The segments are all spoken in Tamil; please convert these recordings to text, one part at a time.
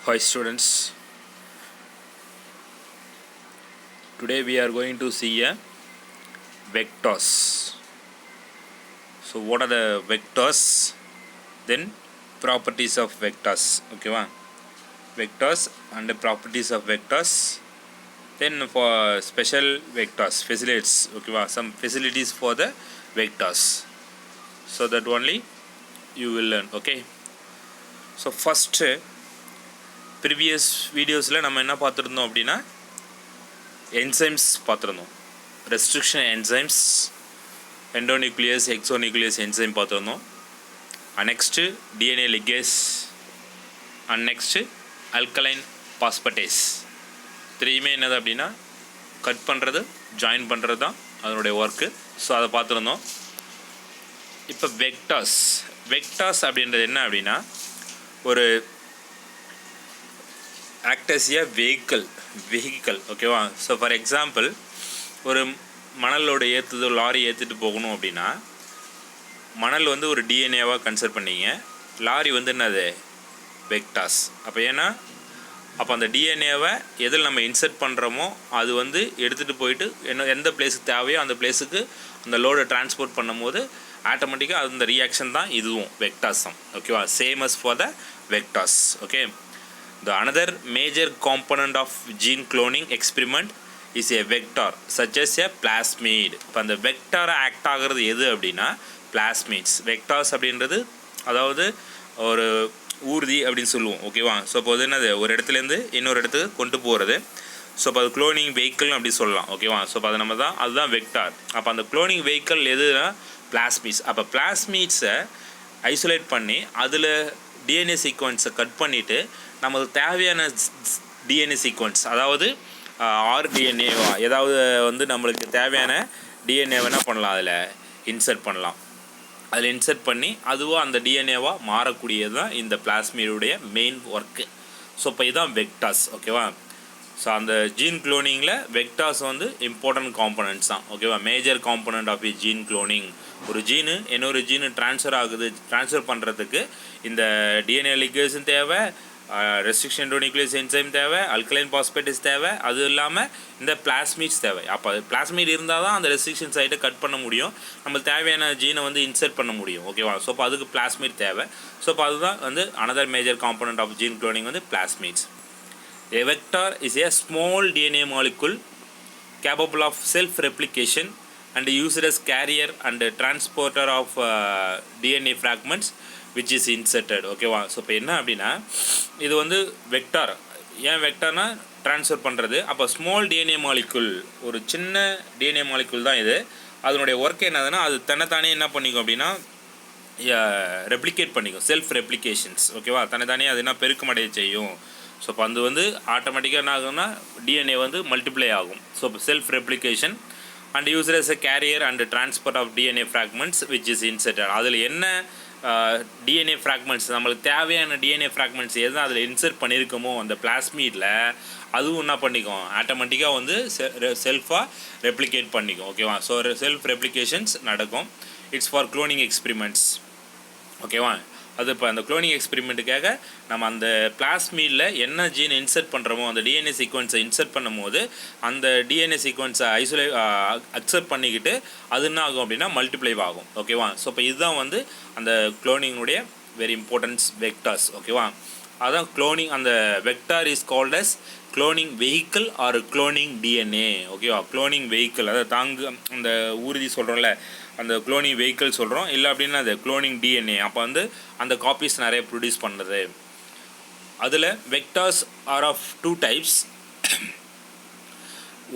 Hi students, today we are going to see a vectors. So what are the vectors? Then properties of vectors. Okay va? Vectors and the properties of vectors. Then for special vectors, facilities. Okay va? Some facilities for the vectors. So that only you will learn. Okay. So first previous videosல நம்ம என்ன பார்த்திருந்தோம் அப்படினா enzymes பார்த்திருந்தோம். Restriction enzymes, endonuclease, exonuclease enzyme பார்த்திருந்தோம். Next DNA ligase and next alkaline phosphatase. த்ரீமே என்னது அப்படின்னா கட் பண்ணுறது ஜாயின் பண்ணுறது தான் அதனுடைய ஒர்க்கு. ஸோ அதை பார்த்துருந்தோம். இப்போ வெக்டார்ஸ் அப்படின்றது என்ன அப்படின்னா ஒரு ஆக்டஸியா வெஹிக்கல் ஓகேவா. ஸோ ஃபார் எக்ஸாம்பிள் ஒரு மணலோட லாரி ஏற்றிட்டு போகணும் அப்படின்னா மணல் வந்து ஒரு டிஎன்ஏவாக கன்சிடர் பண்ணிங்க, லாரி வந்து என்னது வெக்டார்ஸ். அப்போ அந்த டிஎன்ஏவை எதில் நம்ம இன்சர்ட் பண்ணுறோமோ அது வந்து எடுத்துகிட்டு போயிட்டு எந்த பிளேஸுக்கு தேவையோ அந்த பிளேஸுக்கு அந்த லோடை டிரான்ஸ்போர்ட் பண்ணும் போது ஆட்டோமேட்டிக்காக அந்த ரியாக்ஷன் தான் இதுவும் வெக்டார்ஸ் தான். ஓகேவா. Same as for the vectors. Okay. The another major component of gene cloning experiment is a vector such as a plasmid. இப்போ அந்த வெக்டார் ஆக்ட் ஆகிறது எது அப்படின்னா பிளாஸ்மிட்ஸ். வெக்டார்ஸ் அப்படின்றது அதாவது ஒரு ஊர்தி அப்படின்னு சொல்லுவோம். ஓகேவா. ஸோ இப்போ அது என்னது ஒரு இடத்துலேருந்து இன்னொரு இடத்துக்கு கொண்டு போகிறது. ஸோ இப்போ அது குளோனிங் வெஹிக்கிள்னு அப்படி சொல்லலாம். ஓகேவா. ஸோ இப்போ அது அதுதான் வெக்டார். அப்போ அந்த குளோனிங் வெஹிக்கிள் எதுனா பிளாஸ்மிட்ஸ். அப்போ பிளாஸ்மிட்ஸை ஐசோலேட் பண்ணி அதில் டிஎன்ஏ சீக்வன்ஸை கட் பண்ணிவிட்டு நமக்கு தேவையான டிஎன்ஏ சீக்வன்ஸ் அதாவது ஆர்டிஎன்ஏவா ஏதாவது வந்து நம்மளுக்கு தேவையான டிஎன்ஏவை என்ன பண்ணலாம் அதில் இன்சர்ட் பண்ணலாம். அதில் இன்சர்ட் பண்ணி அதுவாக அந்த டிஎன்ஏவாக மாறக்கூடியது தான் இந்த பிளாஸ்மிடுடைய மெயின் ஒர்க்கு. ஸோ இப்போ இதுதான் வெக்டார்ஸ். ஓகேவா. ஸோ அந்த ஜீன் குளோனிங்கில் வெக்டார்ஸ் வந்து இம்பார்ட்டன்ட் காம்பனன்ட்ஸ் தான். ஓகேவா. Major component of gene cloning. ஒரு ஜீனு இன்னொரு ஜீனு ட்ரான்ஸ்ஃபர் பண்ணுறதுக்கு இந்த டிஎன்ஏ லிகேஸும் தேவை, ரெஸ்ட்ரிக்ஷன் எண்டோநியூக்ளியஸ் என்சைம் தேவை, அல்கலைன் பாஸ்பேட்டஸ் தேவை, அது இல்லாமல் இந்த பிளாஸ்மிட்ஸ் தேவை. அப்போ பிளாஸ்மிட் இருந்தால் தான் அந்த ரெஸ்ட்ரிக்ஷன் சைட்டை கட் பண்ண முடியும், நம்மளுக்கு தேவையான ஜீனை வந்து இன்சர்ட் பண்ண முடியும். ஓகேவா. ஸோ இப்போ அதுக்கு பிளாஸ்மிட் தேவை. ஸோ இப்போ அதுதான் வந்து another major component of gene cloning வந்து plasmids. A vector is a small DNA molecule capable of self-replication and used as carrier and transporter of DNA fragments which is inserted. ஓகேவா. ஸோ இப்போ என்ன அப்படின்னா இது வந்து வெக்டார். ஏன் வெக்டார்னா ட்ரான்ஸ்ஃபர் பண்ணுறது. அப்போ ஸ்மால் டிஎன்ஏ மாலிகுல் ஒரு சின்ன டிஎன்ஏ மாலிகுல் தான் இது. அதனுடைய ஒர்க் என்னதுன்னா அது தன்னைத்தானே என்ன பண்ணிக்கும் அப்படின்னா ரெப்ளிகேட் பண்ணிக்கும், செல்ஃப் ரெப்ளிகேஷன்ஸ். ஓகேவா. தன்னைத்தானே அது என்ன பெருக்கமடைய செய்யும். ஸோ இப்போ அது வந்து ஆட்டோமேட்டிக்காக என்ன ஆகும்னா டிஎன்ஏ வந்து மல்டிப்ளை ஆகும். So self replication and used as a carrier and transport of DNA fragments which is inserted. அதில் என்ன டிஎன்ஏ ஃப்ராக்மெண்ட்ஸ் நம்மளுக்கு தேவையான டிஎன்ஏ ஃப்ராக்மெண்ட்ஸ் எது அதில் இன்சர்ட் பண்ணியிருக்கோமோ அந்த பிளாஸ்மிடில் அதுவும் என்ன பண்ணிக்கும் ஆட்டோமேட்டிக்காக வந்து செல்ஃபாக ரெப்ளிகேட் பண்ணிக்கும். ஓகேவா. ஸோ செல்ஃப் ரெப்ளிகேஷன்ஸ் நடக்கும். It's for cloning experiments. ஓகேவா. அது இப்போ அந்த குளோனிங் எக்ஸ்பிரிமெண்ட்டுக்காக நம்ம அந்த பிளாஸ்மிடில் என்ன ஜீன் இன்சர்ட் பண்ணுறோமோ அந்த டிஎன்ஏ சீக்வன்ஸை இன்சர்ட் பண்ணும் போது அந்த டிஎன்ஏ சீக்வன்ஸை அக்செப்ட் பண்ணிக்கிட்டு அது என்ன ஆகும் அப்படின்னா மல்டிப்ளை ஆகும். ஓகேவா. ஸோ இப்போ இதுதான் வந்து அந்த குளோனிங்குடைய வெரி இம்பார்ட்டன்ஸ் வெக்டார்ஸ். ஓகேவா. அதான் குளோனிங். அந்த vector is called as cloning vehicle or cloning DNA. ஓகேவா. குளோனிங் வெஹிக்கிள் அதாவது அந்த ஊர்தி சொல்கிறோம்ல அந்த குளோனிங் வெஹிக்கிள் சொல்கிறோம். இல்லை அப்படின்னா அது குளோனிங் டிஎன்ஏ. அப்போ வந்து அந்த காப்பீஸ் நிறைய ப்ரொடியூஸ் பண்ணுறது. அதில் vectors are of two types.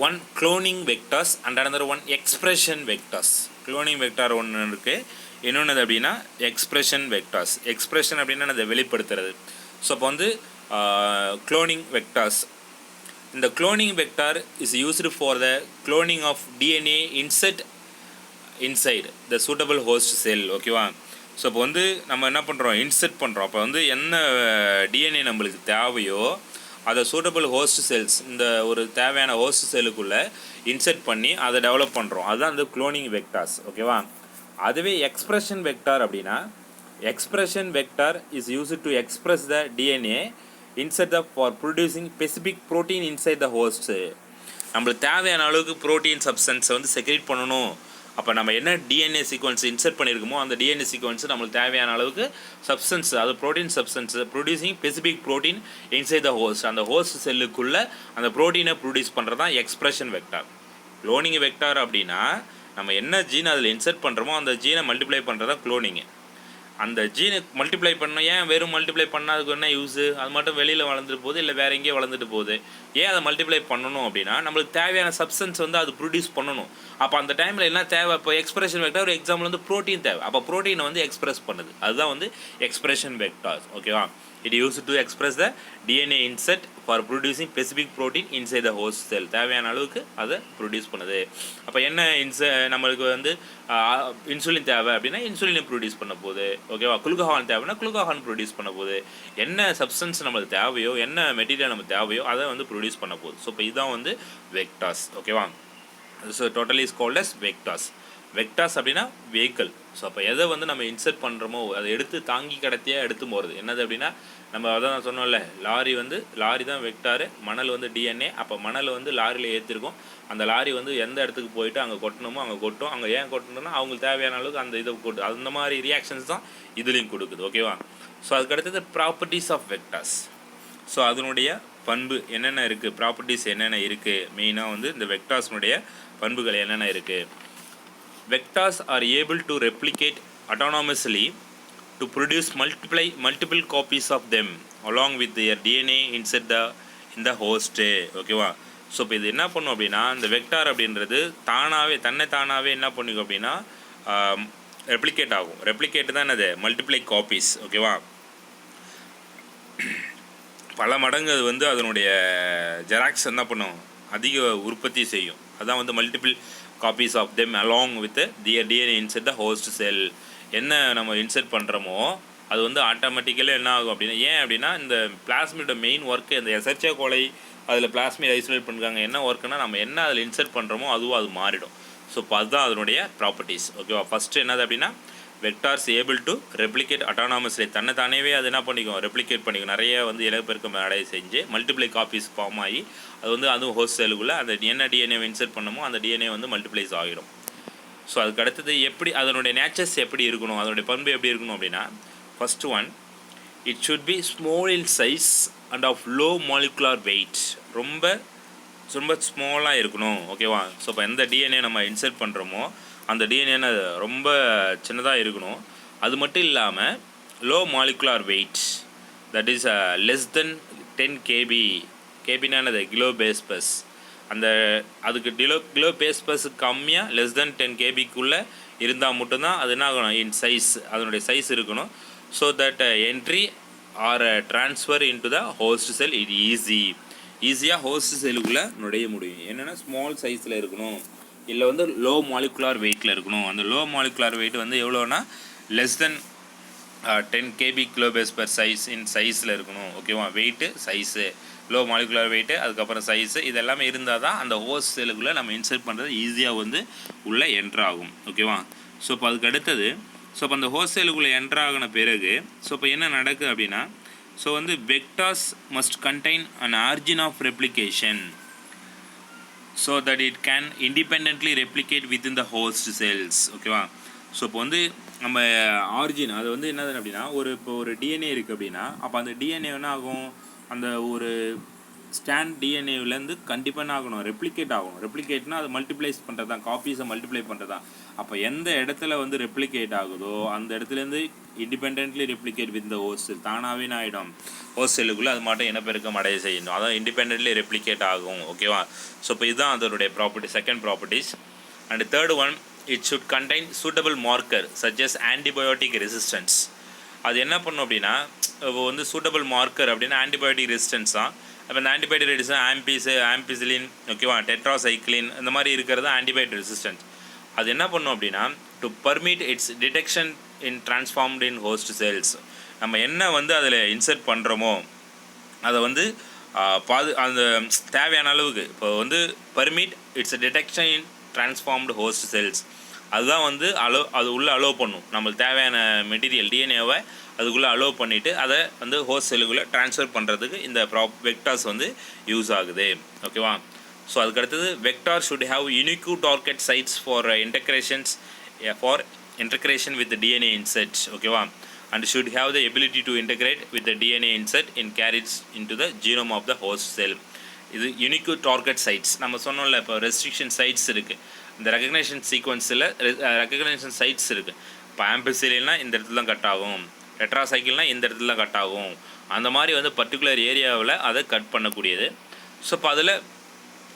One cloning vectors and another one expression vectors. Cloning vector ஒன்று இருக்குது, இன்னொன்று அப்படின்னா எக்ஸ்பிரஷன் வெக்டார்ஸ். எக்ஸ்பிரஷன் அப்படின்னா அதை வெளிப்படுத்துறது. ஸோ அப்போ வந்து குளோனிங் வெக்டார்ஸ். இந்த cloning vector is used for the cloning of DNA inside the suitable host cell. ஓகேவா. ஸோ இப்போ வந்து நம்ம என்ன பண்ணுறோம் இன்சர்ட் பண்ணுறோம். அப்போ வந்து என்ன டிஎன்ஏ நம்மளுக்கு தேவையோ அதை சூட்டபிள் ஹோஸ்ட் செல்ஸ் இந்த ஒரு தேவையான ஹோஸ்ட் செல்லுக்குள்ளே இன்சர்ட் பண்ணி அதை டெவலப் பண்ணுறோம். அதுதான் அந்த குளோனிங் வெக்டார்ஸ். ஓகேவா. அதுவே எக்ஸ்பிரஷன் வெக்டார் அப்படின்னா expression vector is used to express the DNA inside the for producing specific protein inside the host. நம்மளுக்கு தேவையான அளவுக்கு ப்ரோட்டீன் சப்ஸ்டன்ஸை வந்து செக்ரேட் பண்ணணும். அப்போ நம்ம என்ன டிஎன்ஏ சீக்வன்ஸ் இன்சர்ட் பண்ணியிருக்கோமோ அந்த டிஎன்ஏ சீக்வன்ஸ் நம்மளுக்கு தேவையான அளவுக்கு சப்ஸ்டன்ஸ், அது protein substance producing specific protein inside the host. அந்த ஹோஸ்ட் செல்லுக்குள்ளே அந்த ப்ரோட்டீனை ப்ரொடியூஸ் பண்ணுறது தான் எக்ஸ்பிரஷன் வெக்டார். க்ளோனிங் வெக்டார் அப்படின்னா நம்ம என்ன ஜீன் அதில் இன்சர்ட் பண்ணுறோமோ அந்த ஜீனை மல்டிப்ளை பண்ணுறது தான் க்ளோனிங்கு. அந்த ஜீனை மல்டிப்ளை பண்ண ஏன் வெறும் மல்டிப்ளை பண்ணால் அதுக்கு என்ன யூஸு? அது மட்டும் வெளியில் வளர்ந்துட்டு போகுது, இல்லை வேறு எங்கேயோ வளர்ந்துட்டு போகுது. ஏன் அதை மல்டிப்ளை பண்ணணும் அப்படின்னா நம்மளுக்கு தேவையான சப்ஸ்டன்ஸ் வந்து அது ப்ரொடியூஸ் பண்ணணும். அப்போ அந்த டைமில் என்ன தேவை? இப்போ எக்ஸ்பிரஷன் வெக்டார் ஒரு எக்ஸாம்பிள் வந்து ப்ரோட்டீன் தேவை. அப்போ ப்ரோட்டீனை வந்து எக்ஸ்பிரஸ் பண்ணுது, அதுதான் வந்து எக்ஸ்பிரஷன் வெக்டார். ஓகேவா? It used to express the DNA insert for producing specific protein inside the host cell. தேவையான அளவுக்கு அதை ப்ரொடியூஸ் பண்ணுது. அப்போ என்ன நம்மளுக்கு வந்து இன்சுலின் தேவை அப்படின்னா இன்சுலினை ப்ரொடியூஸ் பண்ண போகுது. ஓகேவா? குளுக்கோகான் தேவைன்னா குளுக்கோகான் ப்ரொடியூஸ் பண்ண போகுது. என்ன சப்ஸ்டன்ஸ் நம்மளுக்கு தேவையோ, என்ன மெட்டீரியல் நமக்கு தேவையோ அதை வந்து ப்ரொடியூஸ் பண்ண போகுது. ஸோ இப்போ இதுதான் வந்து வெக்டார்ஸ். ஓகேவா? So totally is called as vectors. Vectors அப்படின்னா வெஹிக்கிள். ஸோ அப்போ எதை வந்து நம்ம இன்சர்ட் பண்ணுறோமோ அதை எடுத்து தாங்கி கடத்தியாக எடுத்து போகிறது. என்னது அப்படின்னா நம்ம அதான் நான் சொன்னோம்ல, லாரி தான் வெக்டாரு, மணல் வந்து டிஎன்ஏ. அப்போ மணல் வந்து லாரியில் ஏற்றிருக்கோம். அந்த லாரி வந்து எந்த இடத்துக்கு போயிட்டு அங்கே கொட்டணுமோ அங்கே கொட்டும். அங்கே ஏன் கொட்டணும்னா அவங்களுக்கு தேவையான அளவுக்கு அந்த இதை கொட்டு. அந்த மாதிரி ரியாக்ஷன்ஸ் தான் இதுலேயும் கொடுக்குது. ஓகேவா? ஸோ அதுக்கடுத்தது ப்ராப்பர்ட்டிஸ் ஆஃப் வெக்டார்ஸ். ஸோ அதனுடைய பண்பு என்னென்ன இருக்குது, ப்ராப்பர்ட்டிஸ் என்னென்ன இருக்குது, மெயினாக வந்து இந்த வெக்டார்ஸ்னுடைய பண்புகள் என்னென்ன இருக்குது. Vectors are able to replicate autonomously to produce multiple copies of them along with their DNA inside in the host. ஓகேவா? ஸோ இப்போ இது என்ன பண்ணும் அப்படின்னா இந்த வெக்டார் அப்படின்றது தானாகவே என்ன பண்ணிக்கும் அப்படின்னா ரெப்ளிகேட் ஆகும். ரெப்ளிகேட் தான் என்னது? Multiply copies. ஓகேவா? பல மடங்கு அது வந்து அதனுடைய ஜெராக்ஸ் என்ன பண்ணும்? அதிக உற்பத்தி செய்யும். அதான் வந்து multiple copies of them along with their DNA inside the host cell. என்ன நம்ம இன்சர்ட் பண்ணுறோமோ அது வந்து ஆட்டோமேட்டிக்கலி என்ன ஆகும் அப்படின்னா, ஏன் அப்படின்னா இந்த பிளாஸ்மிடோட மெயின் ஒர்க்கு இந்த எசர்ச்சே கோலை அதில் பிளாஸ்மிட் ஐசோலேட் பண்ணுறாங்க. என்ன ஒர்க்குன்னா நம்ம என்ன அதில் இன்சர்ட் பண்ணுறோமோ அதுவும் அது மாறிடும். ஸோ இப்போ அதுதான் அதனுடைய ப்ராப்பர்ட்டிஸ். ஓகேவா? ஃபஸ்ட்டு என்னது அப்படின்னா vectors able to replicate autonomously. தானேவே அது என்ன பண்ணிக்கும்? ரெப்ளிகேட் பண்ணிக்கும். நிறைய வந்து இலப்பெருக்கம் அடைய செஞ்சு மல்டிப்ளை காப்பீஸ் ஃபார்ம் ஆகி அது வந்து அதுவும் ஹோஸ்ட் செல்லுக்குள்ளே அந்த என்ன டிஎன்ஏ இன்சர்ட் பண்ணமோ அந்த டிஎன்ஏ வந்து மல்டிப்ளைஸ் ஆகிடும். ஸோ அதுக்கு அடுத்தது எப்படி அதனுடைய நேச்சர்ஸ் எப்படி இருக்கணும், அதனுடைய பண்பு எப்படி இருக்கணும் அப்படின்னா, first one, it should be small in size and half low molecular wait. ரொம்ப ஸ்மாலாக இருக்கணும். ஓகேவா? ஸோ இப்போ எந்த டிஎன்ஏ நம்ம இன்சர்ட் பண்ணுறோமோ அந்த டிஎன்ஏ ரொம்ப சின்னதாக இருக்கணும். அது மட்டும் இல்லாமல் low molecular weight, that is less than 10 kb. கேபினா என்னது? Kilo base pairs. அந்த அதுக்கு கிலோ பேஸ் பஸ் கம்மியாக லெஸ் தென் 10 kbக்குள்ளே இருந்தால் மட்டும்தான் அது என்ன ஆகணும்? இன் சைஸ், அதனுடைய சைஸ் இருக்கணும். So that entry or transfer into the host cell இது ஈஸியாக ஹோஸ்ட் செல்லுக்குள்ளே நுழைய முடியும். என்னென்னா ஸ்மால் சைஸில் இருக்கணும், இல்லை வந்து லோ மாலிகுலார் வெயிட்டில் இருக்கணும். அந்த லோ மாலிகுலார் வெயிட் வந்து எவ்வளோனா less than 10 kb kilo base per size in சைஸில் இருக்கணும். ஓகேவா? Weight, size, low molecular weight, அதுக்கப்புறம் சைஸு, இது எல்லாமே இருந்தால் தான் அந்த ஹோஸ்ட் செல்லுக்குள்ளே நம்ம இன்சர்ட் பண்ணுறது ஈஸியாக வந்து உள்ளே என்ட்ரு ஆகும். ஓகேவா? ஸோ இப்போ அதுக்கு அடுத்தது, ஸோ இப்போ அந்த ஹோஸ்ட் செல்லுக்குள்ளே என்ட்ரு ஆகின பிறகு ஸோ இப்போ என்ன நடக்குது அப்படின்னா, ஸோ வந்து vectors must contain an origin of replication so that it can independently replicate within the host cells. ஓகேவா? ஸோ இப்போ வந்து நம்ம ஆரிஜின் அது வந்து என்னது அப்படின்னா இப்போ ஒரு டிஎன்ஏ இருக்குது அப்படின்னா அப்போ அந்த டிஎன்ஏ என்ன ஆகும்? அந்த ஒரு ஸ்டாண்ட் டிஎன்ஏவிலேருந்து கண்டிப்பாக என்ன ஆகணும்? ரெப்ளிகேட் ஆகணும். ரெப்ளிகேட்னா அது மல்டிப்ளைஸ் பண்ணுறது தான், காப்பீஸை மல்டிப்ளை பண்ணுறது தான். அப்போ எந்த இடத்துல வந்து ரெப்ளிகேட் ஆகுதோ அந்த இடத்துலேருந்து independently replicate with the host செல், தானாகவே என்ன ஆகிடும்? ஹோஸ்ட் செல்லுக்குள்ளே அது மட்டும் இனப்பெருக்கம் அடைய செய்யணும். அதான் இண்டிபெண்ட்லி ரெப்ளிகேட் ஆகும். ஓகேவா? ஸோ இப்போ இதுதான் அதனுடைய property, second properties. And third one, it should contain suitable marker such as antibiotic resistance. அது என்ன பண்ணும் அப்படின்னா இப்போ வந்து சூட்டபிள் மார்க்கர் அப்படின்னா ஆன்டிபயோட்டிக் ரெசிஸ்டன்ஸ் தான். அப்போ இந்த ஆன்டிபயோட்டிக் ரெசிஸ்டன்ஸ் ஆம்பிசிலின், ஓகேவா, டெட்ராசைக்ளின், இந்த மாதிரி இருக்கிறது ஆன்டிபயோட்டிக் ரெசிஸ்டன்ஸ். அது என்ன பண்ணும் அப்படின்னா to permit its detection in transformed in host cells. நம்ம என்ன வந்து அதில் இன்சர்ட் பண்ணுறோமோ அதை வந்து அந்த தேவையான அளவுக்கு இப்போ வந்து permit its detection in transformed host cells. அதுதான் வந்து அது உள்ளே அலோவ் பண்ணும். நம்மளுக்கு தேவையான மெட்டீரியல் டிஎன்ஏவை அதுக்குள்ளே அலோவ் பண்ணிவிட்டு அதை வந்து ஹோஸ்ட் செல்லுக்குள்ளே ட்ரான்ஸ்ஃபர் பண்ணுறதுக்கு இந்த வெக்டார்ஸ் வந்து யூஸ் ஆகுது. ஓகேவா? ஸோ அதுக்கடுத்தது vector should have unique target sites for integration with the DNA insert. ஓகேவா? and should have the ability to integrate with the DNA insert in carried into the genome of the host cell. இது யூனிக் டார்கெட் சைட்ஸ் நம்ம சொன்னோம்ல, இப்போ ரெஸ்ட்ரிக்ஷன் சைட்ஸ் இருக்குது, இந்த ரெகக்னேஷன் சீக்வன்ஸில் ரெகக்னேஷன் சைட்ஸ் இருக்குது. இப்போ ஆம்பிசிலியல்னா இந்த இடத்துல தான் கட் ஆகும், டெட்ராசைக்கிள்னால் இந்த இடத்துல தான் கட் ஆகும், அந்த மாதிரி வந்து பர்டிகுலர் ஏரியாவில் அதை கட் பண்ணக்கூடியது. ஸோ இப்போ அதில்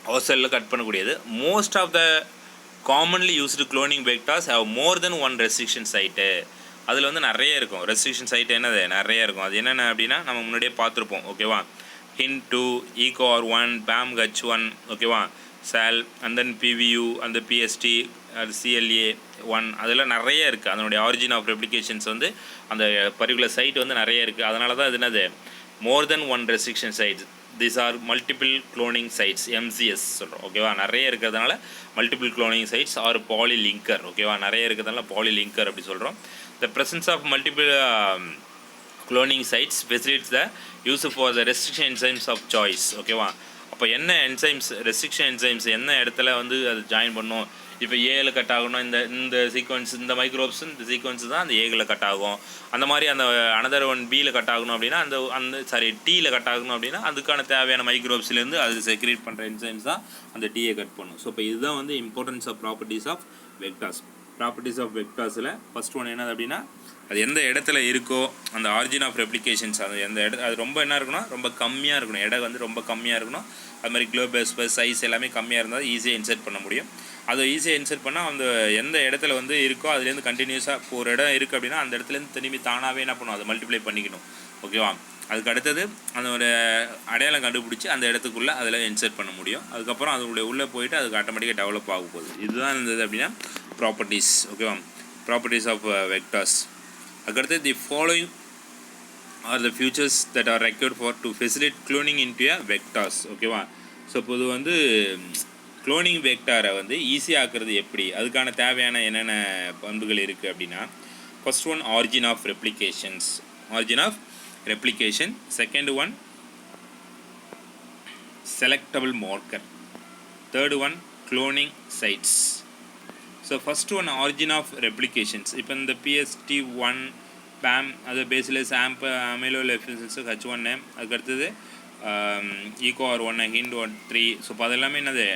ஹோஸ்ட் செல்லில் கட் பண்ணக்கூடியது. Most of the commonly used cloning vectors have more than one restriction site. அதில் வந்து நிறைய இருக்கும் ரெஸ்ட்ரிக்ஷன் சைட், என்னது நிறைய இருக்கும். அது என்னென்ன அப்படின்னா நம்ம முன்னாடியே பார்த்துருப்போம். ஓகேவா? HIN2, ECOR1, BAMH1, ஓகேவா, SAL அண்ட் தென் PVU அந்த PST அது CLA1, அதெல்லாம் நிறைய இருக்குது. அதனுடைய ஆரிஜின் ஆஃப் ரெப்ளிகேஷன்ஸ் வந்து அந்த பர்டிகுலர் சைட் வந்து நிறைய இருக்குது. அதனால தான் அது என்னது more than one restriction sites. These are multiple cloning sites, MCS சொல்கிறோம். ஓகேவா? நிறைய இருக்கிறதுனால multiple cloning sites are polylinker. ஓகேவா? நிறைய இருக்கிறதுனால பாலிலிங்கர் அப்படி சொல்கிறோம். The presence of multiple cloning sites facilitates the use for the restriction enzymes of choice. ஓகேவா? அப்போ என்ன என்சைம்ஸ், ரெஸ்ட்ரிக்ஷன் என்சைம்ஸ் என்ன இடத்துல வந்து அது ஜாயின் பண்ணும். இப்போ ஏல கட் ஆகணும், இந்த சீக்வன்ஸ், இந்த மைக்ரோப்ஸ் இந்த சீக்வன்ஸ் தான் அந்த ஏல கட் ஆகும். அந்த மாதிரி அந்த அனதர் ஒன் பியில் கட் ஆகணும் அப்படின்னா அந்த டீயில் கட் ஆகணும் அப்படின்னா அதுக்கான தேவையான மைக்ரோப்ஸ்லேருந்து அது செக்ரேட் பண்ணுற என்சைம்ஸ் தான் அந்த டீயை கட் பண்ணும். ஸோ இப்போ இதுதான் வந்து importance of properties of vectors. Properties of வெக்டார்ஸில் ஃபஸ்ட் ஒன் என்னது அப்படின்னா, அது எந்த இடத்துல இருக்கோ அந்த ஆரிஜின் ஆஃப் ரெப்ளிகேஷன்ஸ், அது எந்த அது ரொம்ப என்ன இருக்கணும், ரொம்ப கம்மியாக இருக்கணும், இடம் வந்து ரொம்ப கம்மியாக இருக்கணும். அது மாதிரி குளோபஸ் சைஸ் எல்லாமே கம்மியாக இருந்தால் ஈஸியாக இன்சர்ட் பண்ண முடியும். அதை ஈஸியாக இன்சர்ட் பண்ணால் அந்த எந்த இடத்துல வந்து இருக்கோ அதுலேருந்து கண்டினியூஸாக இப்போ ஒரு இடம் இருக்குது அப்படின்னா அந்த இடத்துலேருந்து திரும்பி தானாகவே என்ன பண்ணும், அதை மல்டிப்ளை பண்ணிக்கணும். ஓகேவா? அதுக்கு அடுத்தது அதோட அடையாளம் கண்டுபிடிச்சி அந்த இடத்துக்குள்ளே அதில் இன்சர்ட் பண்ண முடியும். அதுக்கப்புறம் அதனுடைய உள்ளே போயிட்டு அதுக்கு ஆட்டோமேட்டிக்காக டெவலப் ஆக போகுது. இதுதான் இருந்தது அப்படின்னா ப்ராப்பர்ட்டிஸ். ஓகேவா? Properties of vectors. அதுக்கடுத்து the following are the features that are required for to facilitate cloning into a vectors. ஓகேவா? ஸோ இப்போ இது வந்து க்ளோனிங் வெக்டாரை வந்து ஈஸியாக ஆக்குறது எப்படி, அதுக்கான தேவையான என்னென்ன பண்புகள் இருக்குது அப்படின்னா, first one origin of replications, origin of replication. Second one selectable marker. Third one cloning sites. So first one origin of replications. இப்போ இந்த PST1 PAM அது பேசிலஸ் ஆம்ப் அமிலோலெஃபிசன்ஸ் H1 நேம், அதுக்கடுத்தது ECOR1 HIN3. ஸோ இப்போ அதெல்லாமே என்னது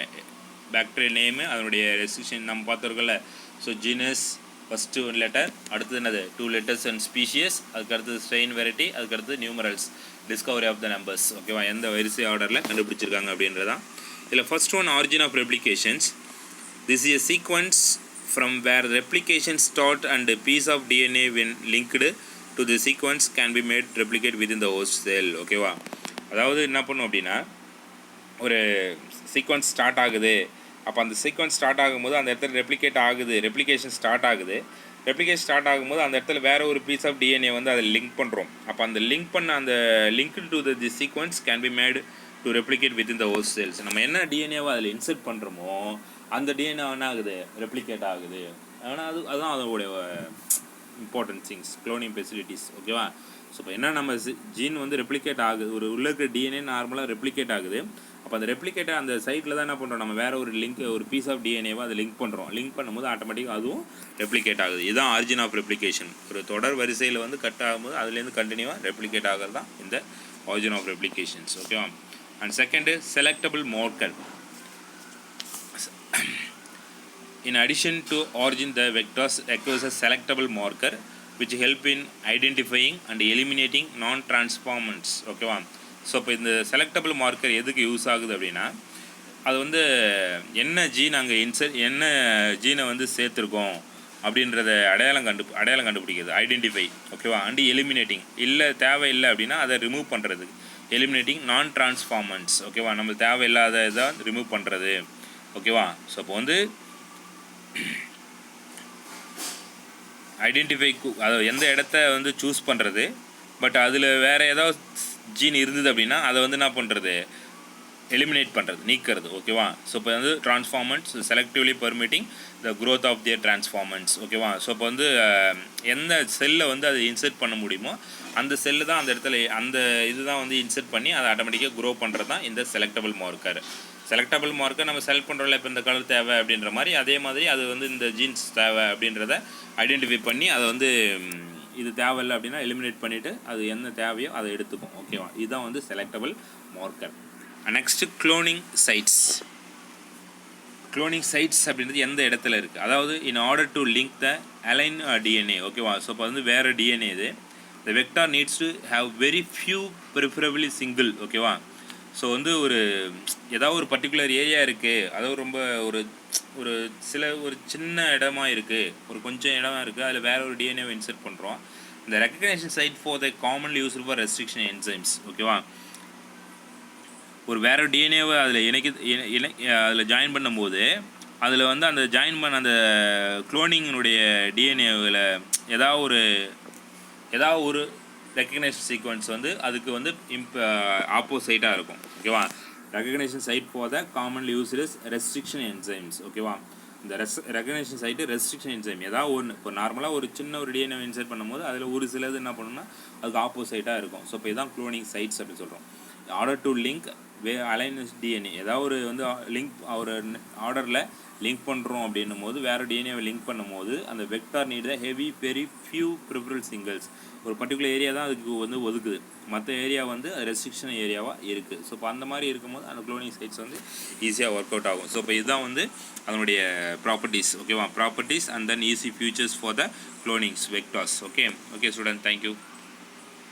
பாக்டீரியல் நேமு, அதனுடைய ரெஸ்ட்ரிக்ஷன் நம்ம பார்த்துருக்கோம்ல. ஸோ ஜீனஸ் ஃபஸ்ட்டு 1 லெட்டர், அடுத்தது என்னது 2 லெட்டர்ஸ் அண்ட் ஸ்பீஷியஸ், அதுக்கடுத்தது ஸ்ட்ரெயின் வெரைட்டி, அதுக்கடுத்தது numerals, discovery of the numbers. ஓகேவா? எந்த வரிசை ஆர்டரில் கண்டுபிடிச்சிருக்காங்க அப்படின்றதான் இதில் first one origin of replications. This is a sequence from where replication start and a piece of DNA when linked to the sequence can be made replicate within the host cell. ஓகேவா? அதாவது என்ன பண்ணும் அப்படின்னா, ஒரு சீக்வன்ஸ் ஸ்டார்ட் ஆகுது, அப்போ அந்த சீக்வன்ஸ் ஸ்டார்ட் ஆகும்போது அந்த இடத்துல ரெப்ளிகேஷன் ஸ்டார்ட் ஆகுது. ரெப்ளிகேஷன் ஸ்டார்ட் ஆகும்போது அந்த இடத்துல வேறு ஒரு பீஸ் ஆஃப் DNA வந்து அதை லிங்க் பண்ணுறோம். அப்போ அந்த லிங்க் பண்ண அந்த link to the sequence can be made to replicate within the host cells. நம்ம என்ன டிஎன்ஏவை அதில் இன்சர்ட் பண்ணுறோமோ அந்த டிஎன்ஏ என்ன ஆகுது, ரெப்ளிகேட் ஆகுது. ஆனால் அதுதான் அதோடைய இம்பார்ட்டன்ட் திங்ஸ், க்ளோனிங் ஃபெசிலிட்டிஸ். ஓகேவா? ஸோ இப்போ என்ன நம்ம ஜீன் வந்து ரெப்ளிகேட் ஆகுது, ஒரு உள்ள இருக்கிற டிஎன்ஏ நார்மலாக ரெப்ளிகேட் ஆகுது. அப்போ அந்த ரெப்ளிகேட்டை அந்த சைட்டில் தான் என்ன பண்ணுறோம், நம்ம வேறு ஒரு பீஸ் ஆஃப் டிஎன்ஏவை அதை லிங்க் பண்ணுறோம். லிங்க் பண்ணும்போது ஆட்டோமேட்டிக்காக அதுவும் ரெப்ளிகேட் ஆகுது. இதுதான் ஆரிஜின் ஆஃப் ரெப்ளிகேஷன். ஒரு தொடர் வரிசையில் வந்து கட் ஆகும்போது அதுலேருந்து கண்டினியூவாக ரெப்ளிகேட் ஆகிறது தான் இந்த ஆரிஜின் ஆஃப் ரெப்ளிகேஷன்ஸ். ஓகேவா? And second selectable marker. In addition to origin, the vectors requires a selectable marker which help in identifying and eliminating non-transformants. ஓகேவா? ஸோ இப்போ இந்த செலக்டபிள் மார்க்கர் எதுக்கு யூஸ் ஆகுது அப்படின்னா, அது வந்து என்ன ஜீன் அங்கே என்ன ஜீனை வந்து சேர்த்துருக்கோம் அப்படின்றத அடையாளம் கண்டுபிடிக்கிறது, ஐடென்டிஃபை. ஓகேவா? அண்ட் எலிமினேட்டிங், இல்லை தேவையில்லை அப்படின்னா அதை ரிமூவ் பண்ணுறது, எலிமினேட்டிங் நான் டிரான்ஸ்ஃபார்மன்ஸ். ஓகேவா? நம்ம தேவையில்லாத இதை ரிமூவ் பண்ணுறது. ஓகேவா? ஸோ இப்போ வந்து ஐடென்டிஃபை, அதாவது எந்த இடத்த வந்து சூஸ் பண்ணுறது, பட் அதில் வேறு ஏதாவது ஜீன் இருந்தது அப்படின்னா அதை வந்து என்ன பண்ணுறது, எலிமினேட் பண்ணுறது, நீக்கிறது. ஓகேவா? ஸோ இப்போ வந்து transformants selectively permitting the growth of their transformants. ஓகேவா? ஸோ இப்போ வந்து எந்த செல்லை வந்து அதை இன்சர்ட் பண்ண முடியுமோ அந்த செல்லு தான் அந்த இடத்துல அந்த இதுதான் வந்து இன்சர்ட் பண்ணி அதை ஆட்டோமேட்டிக்காக க்ரோ பண்ணுறது தான் இந்த செலக்டபிள் மார்க்கர். செலக்டபிள் மார்க்கர் நம்ம செலக்ட் பண்ணுறோம்ல, இப்போ இந்த கலர் தேவை அப்படின்ற மாதிரி, அதே மாதிரி அது வந்து இந்த ஜீன்ஸ் தேவை அப்படின்றத ஐடென்டிஃபை பண்ணி அதை வந்து இது தேவையில்லை அப்படின்னா எலிமினேட் பண்ணிவிட்டு அது என்ன தேவையோ அதை எடுத்துக்கும். ஓகேவா? இதுதான் வந்து selectable marker. Next cloning sites. Cloning sites அப்படின்றது எந்த இடத்துல இருக்குது, அதாவது in order to link the align DNA. ஓகேவா? ஸோ இப்போ வந்து வேறு டிஎன்ஏ இது, the vector needs to have very few preferably single. ஓகேவா? ஸோ வந்து ஒரு ஏதாவது ஒரு பர்டிகுலர் ஏரியா இருக்குது, அதாவது ரொம்ப ஒரு சின்ன இடமா இருக்குது, ஒரு கொஞ்சம் இடமா இருக்குது, அதில் வேறு ஒரு டிஎன்ஏவை இன்சர்ட் பண்ணுறோம். இந்த recognition site for the commonly used for restriction enzymes. ஓகேவா? ஒரு வேறு டிஎன்ஏவை அதில் அதில் ஜாயின் பண்ணும்போது அதில் வந்து அந்த ஜாயின் பண்ண அந்த குளோனிங்கினுடைய டிஎன்ஏவில் ஏதாவது ஒரு ரெக்கக்னேஷன் சீக்வன்ஸ் வந்து அதுக்கு வந்து ஆப்போசைட்டாக இருக்கும். ஓகேவா? Recognition site for the commonly used restriction enzymes. ஓகேவா? இந்த ரெக்கக்னேஷன் சைட்டு ரெஸ்ட்ரிக்ஷன் என்சைம் ஏதாவது ஒன்று, இப்போ நார்மலாக ஒரு சின்ன ஒரு டிஎன்ஏ இன்சர்ட் பண்ணும்போது அதில் ஒரு சிலது என்ன பண்ணணும்னா அதுக்கு ஆப்போசைட்டாக இருக்கும். ஸோ இப்போ இதுதான் க்ளோனிங் சைட்ஸ் அப்படின்னு சொல்கிறோம். Order to link alliance DNA, ஏதாவது ஒரு வந்து லிங்க் ஒரு ஆர்டரில் லிங்க் பண்ணுறோம் அப்படின்னும் போது வேறு டிஎன்ஏவை லிங்க் பண்ணும்போது அந்த vector need the heavy very few preferral singles. ஒரு பர்டிகுலர் ஏரியா தான் அதுக்கு வந்து ஒதுக்குது, மற்ற ஏரியா வந்து ரெஸ்ட்ரிக்ஷன் ஏரியாவாக இருக்குது. ஸோ இப்போ அந்த மாதிரி இருக்கும்போது அந்த க்ளோனிங் சைட்ஸ் வந்து ஈஸியாக ஒர்க் அவுட் ஆகும். ஸோ இப்போ இதுதான் வந்து அதனுடைய ப்ராப்பர்ட்டிஸ். ஓகேவா? Properties and then easy features for the clonings vectors. Okay student, thank you.